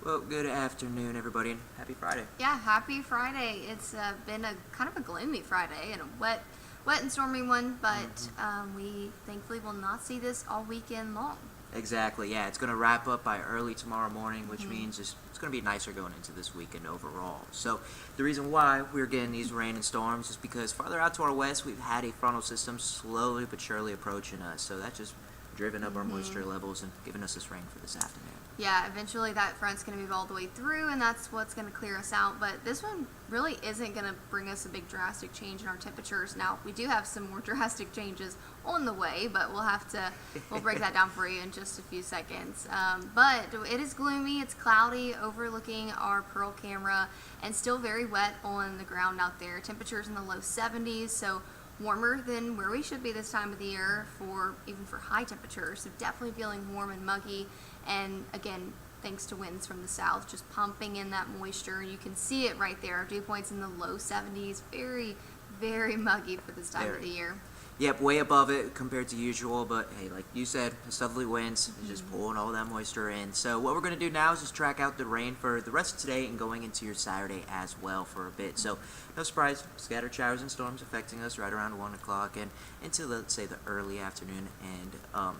Well, good afternoon, everybody, and happy Friday. Yeah, happy Friday. It's been a kind of a gloomy Friday and a wet and stormy one, but we thankfully will not see this all weekend long. Exactly, yeah. It's going to wrap up by early tomorrow morning, which means it's going to be nicer going into this weekend overall. So, the reason why we're getting these rain and storms is because farther out to our west, we've had a frontal system slowly but surely approaching us. So, that's just driven up our moisture levels and giving us this rain for this afternoon. Yeah, eventually that front's going to move all the way through, and that's what's going to clear us out. But this one really isn't going to bring us a big drastic change in our temperatures. Now, we do have some more drastic changes on the way, but we'll break that down for you in just a few seconds. But it is gloomy, it's cloudy, overlooking our Pearl camera, and still very wet on the ground out there. Temperatures in the low 70s, so warmer than where we should be this time of the year even for high temperatures. So definitely feeling warm and muggy. And again, thanks to winds from the south, just pumping in that moisture. You can see it right there. Our dew points in the low 70s. Very, very muggy for this time of the year. Yep, way above it compared to usual, but hey, like you said, the southerly winds is just pulling all that moisture in. So what we're going to do now is just track out the rain for the rest of today and going into your Saturday as well for a bit. So no surprise, scattered showers and storms affecting us right around 1 o'clock and into, let's say, the early afternoon and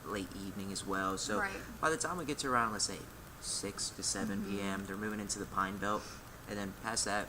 late evening as well. So by the time we get to around, let's say, 6 to 7 p.m., they're moving into the Pine Belt, and then past that,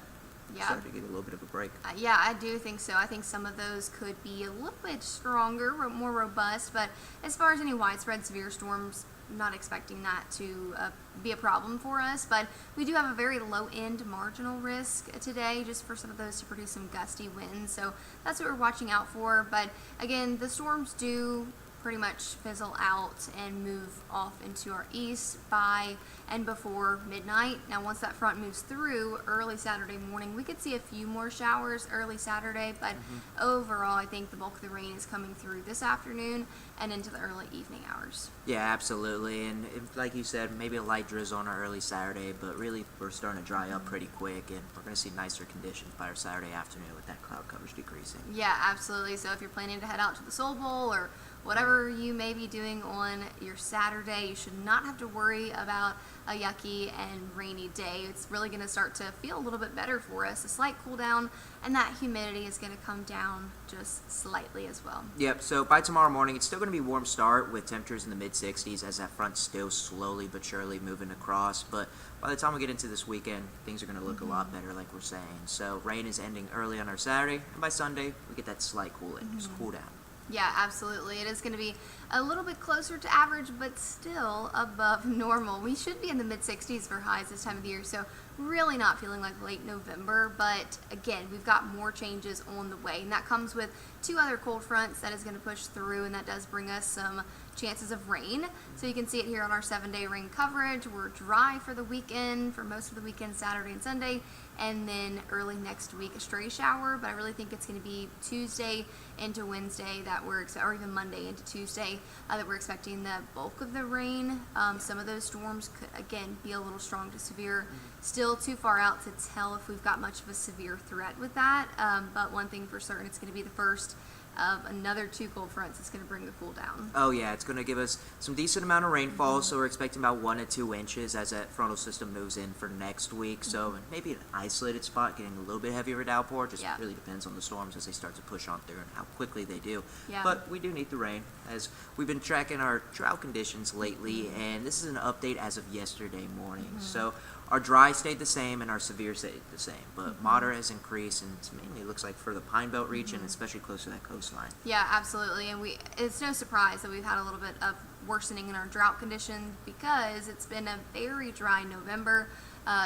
start to get a little bit of a break. Yeah, I do think so. I think some of those could be a little bit stronger, more robust, but as far as any widespread severe storms, not expecting that to be a problem for us, but we do have a very low-end marginal risk today just for some of those to produce some gusty winds, so that's what we're watching out for. But again, the storms do pretty much fizzle out and move off into our east by and before midnight. Now, once that front moves through early Saturday morning, we could see a few more showers early Saturday, but overall, I think the bulk of the rain is coming through this afternoon and into the early evening hours. Yeah, absolutely. And like you said, maybe a light drizzle on our early Saturday, but really we're starting to dry up pretty quick, and we're going to see nicer conditions by our Saturday afternoon with that cloud coverage decreasing. Yeah, absolutely. So if you're planning to head out to the Soul Bowl or whatever you may be doing on your Saturday, you should not have to worry about a yucky and rainy day. It's really going to start to feel a little bit better for us, a slight cool down, and that humidity is going to come down just slightly as well. Yep, so by tomorrow morning, it's still going to be a warm start with temperatures in the mid-60s as that front's still slowly but surely moving across. But by the time we get into this weekend, things are going to look a lot better, like we're saying. So rain is ending early on our Saturday, and by Sunday, we get that slight cool down. Yeah, absolutely. It is going to be a little bit closer to average, but still above normal. We should be in the mid-60s for highs this time of the year, so really not feeling like late November. But again, we've got more changes on the way, and that comes with two other cold fronts that is going to push through, and that does bring us some chances of rain. So you can see it here on our 7-day rain coverage. We're dry for the weekend, for most of the weekend, Saturday and Sunday, and then early next week a stray shower. But I really think it's going to be Tuesday into Wednesday or even Monday into Tuesday that we're expecting the bulk of the rain. Some of those storms could again be a little strong to severe. Still too far out to tell if we've got much of a severe threat with that. But one thing for certain, it's going to be the first of another two cold fronts that's going to bring the cool down. Oh yeah, it's going to give us some decent amount of rainfall, so we're expecting about 1 to 2 inches as that frontal system moves in for next week. So maybe an isolated spot getting a little bit heavier downpour. Just really depends on the storms as they start to push on through and how quickly they do. But we do need the rain, as we've been tracking our drought conditions lately, and this is an update as of yesterday morning. So our dry stayed the same and our severe stayed the same, but moderate has increased, and it's mainly looks like for the Pine Belt region, especially close to that coastline. Yeah, absolutely, and it's no surprise that we've had a little bit of worsening in our drought conditions because it's been a very dry November.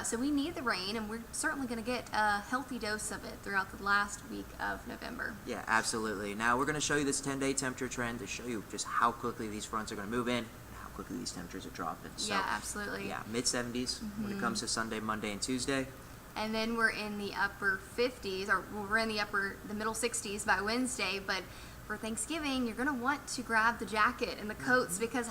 So we need the rain, and we're certainly going to get a healthy dose of it throughout the last week of November. Yeah, absolutely. Now we're going to show you this 10-day temperature trend to show you just how quickly these fronts are going to move in, how quickly these temperatures are dropping. So, yeah, absolutely. Yeah, mid-70s when it comes to Sunday, Monday, and Tuesday. And then we're in the upper 50s, or we're in the middle 60s by Wednesday, but for Thanksgiving, you're going to want to grab the jacket and the coats because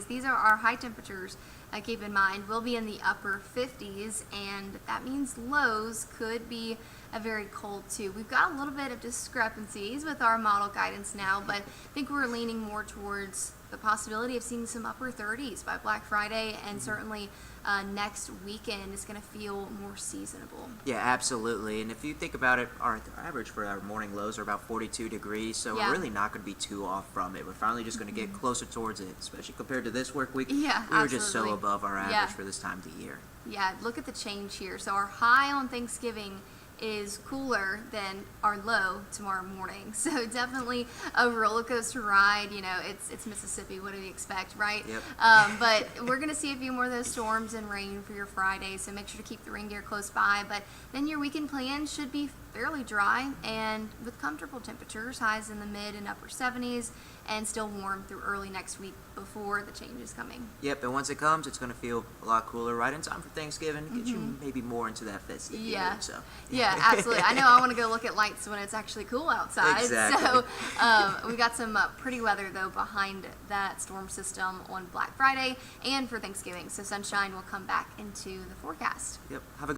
these are our high temperatures. Keep in mind, we'll be in the upper 50s, and that means lows could be very cold too. We've got a little bit of discrepancies with our model guidance now, but I think we're leaning more towards the possibility of seeing some upper 30s by Black Friday, and certainly next weekend is going to feel more seasonable. Yeah, absolutely. And if you think about it, our average for our morning lows are about 42 degrees, so Yeah. we're really not going to be too off from it. We're finally just going to get closer towards it, especially compared to this work week. Yeah, we were just so absolutely. above our average Yeah. for this time of the year. Yeah, look at the change here. So our high on Thanksgiving is cooler than our low tomorrow morning. So definitely a roller coaster ride. You know, it's Mississippi. What do you expect, right? Yep. But we're going to see a few more of those storms and rain for your Friday. So make sure to keep the rain gear close by. But then your weekend plan should be fairly dry and with comfortable temperatures, highs in the mid and upper 70s, and still warm through early next week before the change is coming. Yep, and once it comes, it's going to feel a lot cooler right in time for Thanksgiving. Get you maybe more into that festive Yeah. mood. So. Yeah, absolutely. I know I want to go look at lights when it's actually cool outside. Exactly. So we got some pretty weather, though, behind that storm system on Black Friday and for Thanksgiving. So sunshine will come back into the forecast. Yep. Have a